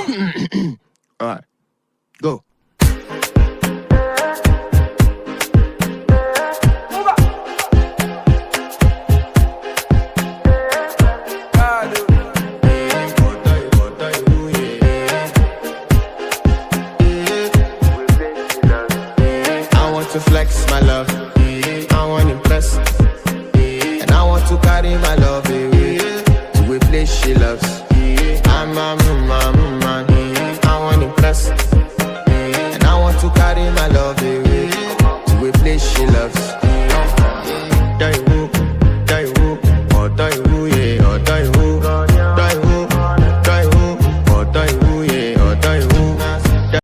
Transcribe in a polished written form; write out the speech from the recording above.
All right, go. I want to flex my love, I want to impress, and I want to carry my love